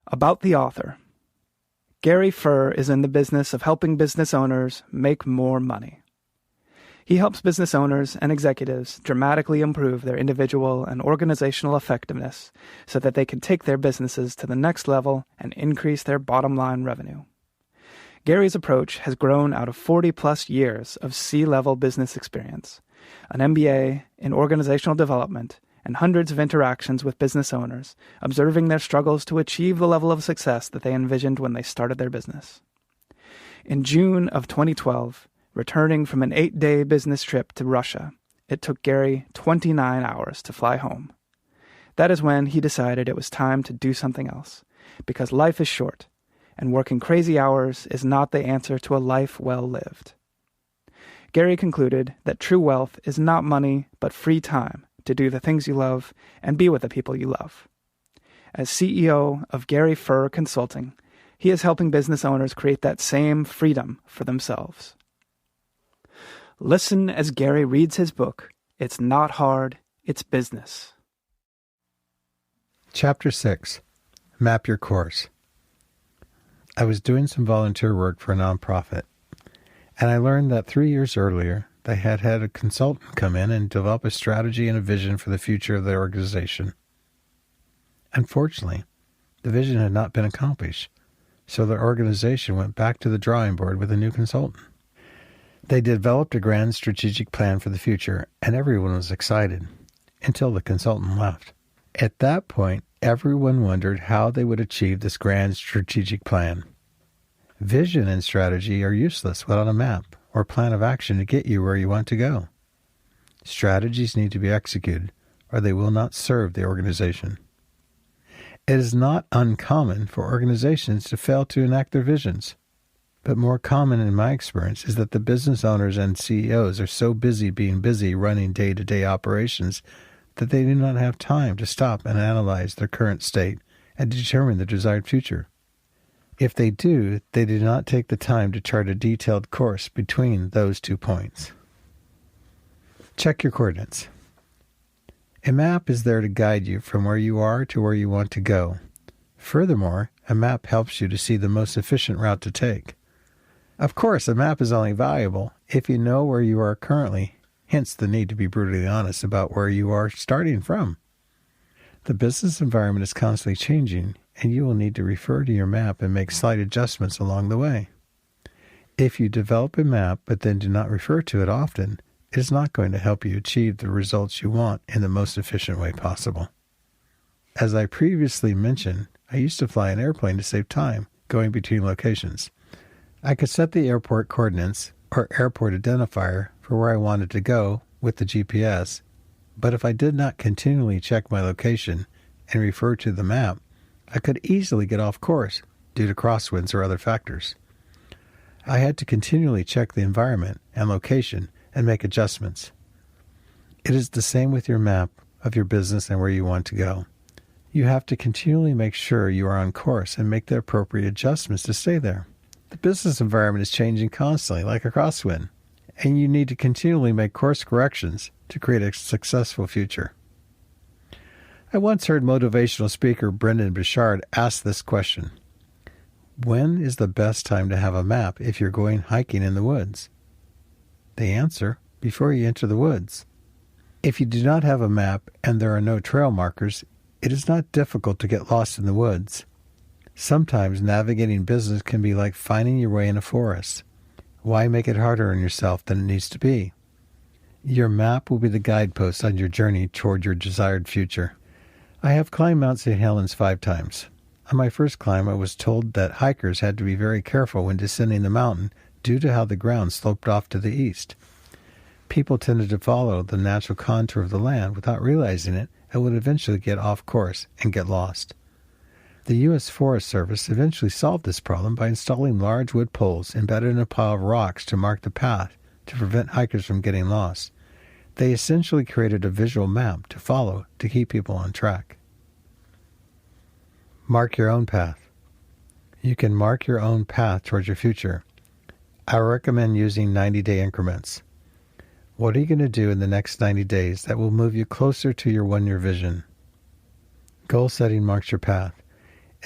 About the author. Gary Furr is in the business of helping business owners make more money. He helps business owners and executives dramatically improve their individual and organizational effectiveness so that they can take their businesses to the next level and increase their bottom line revenue. Gary's approach has grown out of 40-plus years of C-level business experience, an MBA in organizational development, and hundreds of interactions with business owners, observing their struggles to achieve the level of success that they envisioned when they started their business. In June of 2012, returning from an 8-day business trip to Russia, it took Gary 29 hours to fly home. That is when he decided it was time to do something else, because life is short, and working crazy hours is not the answer to a life well lived. Gary concluded that true wealth is not money, but free time to do the things you love and be with the people you love. As CEO of Gary Furr Consulting, he is helping business owners create that same freedom for themselves. Listen as Gary reads his book, It's Not Hard, It's Business. Chapter 6. Map Your Course. I was doing some volunteer work for a nonprofit, and I learned that 3 years earlier, they had had a consultant come in and develop a strategy and a vision for the future of their organization. Unfortunately, the vision had not been accomplished, so their organization went back to the drawing board with a new consultant. They developed a grand strategic plan for the future, and everyone was excited, until the consultant left. At that point, everyone wondered how they would achieve this grand strategic plan. Vision and strategy are useless without a map or plan of action to get you where you want to go. Strategies need to be executed, or they will not serve the organization. It is not uncommon for organizations to fail to enact their visions, but more common in my experience is that the business owners and CEOs are so busy being busy running day-to-day operations that they do not have time to stop and analyze their current state and determine the desired future. If they do, they do not take the time to chart a detailed course between those 2 points. Check your coordinates. A map is there to guide you from where you are to where you want to go. Furthermore, a map helps you to see the most efficient route to take. Of course, a map is only valuable if you know where you are currently, hence the need to be brutally honest about where you are starting from. The business environment is constantly changing, and you will need to refer to your map and make slight adjustments along the way. If you develop a map but then do not refer to it often, it is not going to help you achieve the results you want in the most efficient way possible. As I previously mentioned, I used to fly an airplane to save time going between locations. I could set the airport coordinates or airport identifier for where I wanted to go with the GPS, but if I did not continually check my location and refer to the map, I could easily get off course due to crosswinds or other factors. I had to continually check the environment and location and make adjustments. It is the same with your map of your business and where you want to go. You have to continually make sure you are on course and make the appropriate adjustments to stay there. The business environment is changing constantly like a crosswind, and you need to continually make course corrections to create a successful future. I once heard motivational speaker Brendan Burchard ask this question: when is the best time to have a map if you're going hiking in the woods? The answer: before you enter the woods. If you do not have a map and there are no trail markers, it is not difficult to get lost in the woods. Sometimes navigating business can be like finding your way in a forest. Why make it harder on yourself than it needs to be? Your map will be the guidepost on your journey toward your desired future. I have climbed Mount St. Helens 5 times. On my first climb, I was told that hikers had to be very careful when descending the mountain due to how the ground sloped off to the east. People tended to follow the natural contour of the land without realizing it and would eventually get off course and get lost. The U.S. Forest Service eventually solved this problem by installing large wood poles embedded in a pile of rocks to mark the path to prevent hikers from getting lost. They essentially created a visual map to follow to keep people on track. Mark your own path. You can mark your own path towards your future. I recommend using 90-day increments. What are you going to do in the next 90 days that will move you closer to your one-year vision? Goal setting marks your path.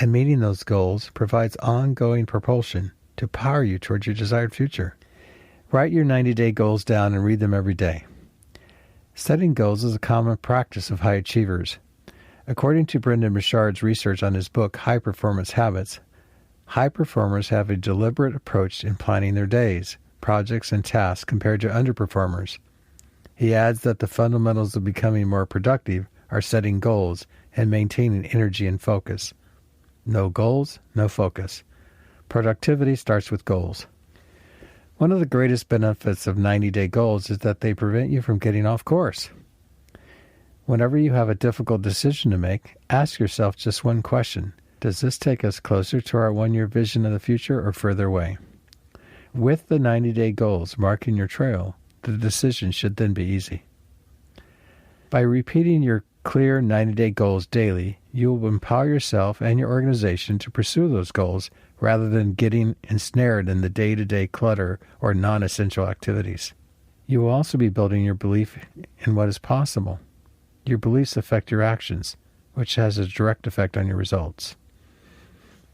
and meeting those goals provides ongoing propulsion to power you towards your desired future. Write your 90-day goals down and read them every day. Setting goals is a common practice of high achievers. According to Brendan Burchard's research on his book, High Performance Habits, high performers have a deliberate approach in planning their days, projects, and tasks compared to underperformers. He adds that the fundamentals of becoming more productive are setting goals and maintaining energy and focus. No goals, no focus. Productivity starts with goals. One of the greatest benefits of 90-day goals is that they prevent you from getting off course. Whenever you have a difficult decision to make, ask yourself just one question. Does this take us closer to our one-year vision of the future or further away? With the 90-day goals marking your trail, the decision should then be easy. By repeating your clear 90-day goals daily, you will empower yourself and your organization to pursue those goals rather than getting ensnared in the day-to-day clutter or non-essential activities. You will also be building your belief in what is possible. Your beliefs affect your actions, which has a direct effect on your results.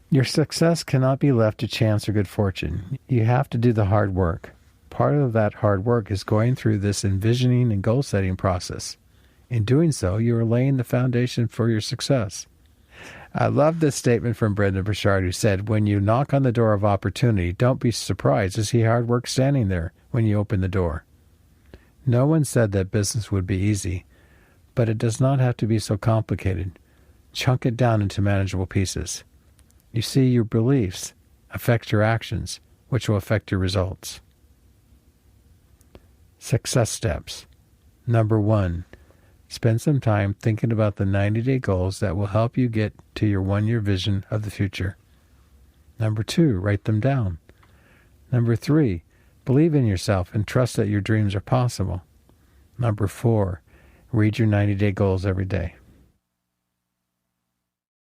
Your success cannot be left to chance or good fortune. You have to do the hard work. Part of that hard work is going through this envisioning and goal-setting process. In doing so, you are laying the foundation for your success. I love this statement from Brendan Burchard, who said, when you knock on the door of opportunity, don't be surprised to see hard work standing there when you open the door. No one said that business would be easy, but it does not have to be so complicated. Chunk it down into manageable pieces. You see, your beliefs affect your actions, which will affect your results. Success steps. Number 1. Spend some time thinking about the 90-day goals that will help you get to your one-year vision of the future. Number 2, write them down. Number 3, believe in yourself and trust that your dreams are possible. Number 4, read your 90-day goals every day.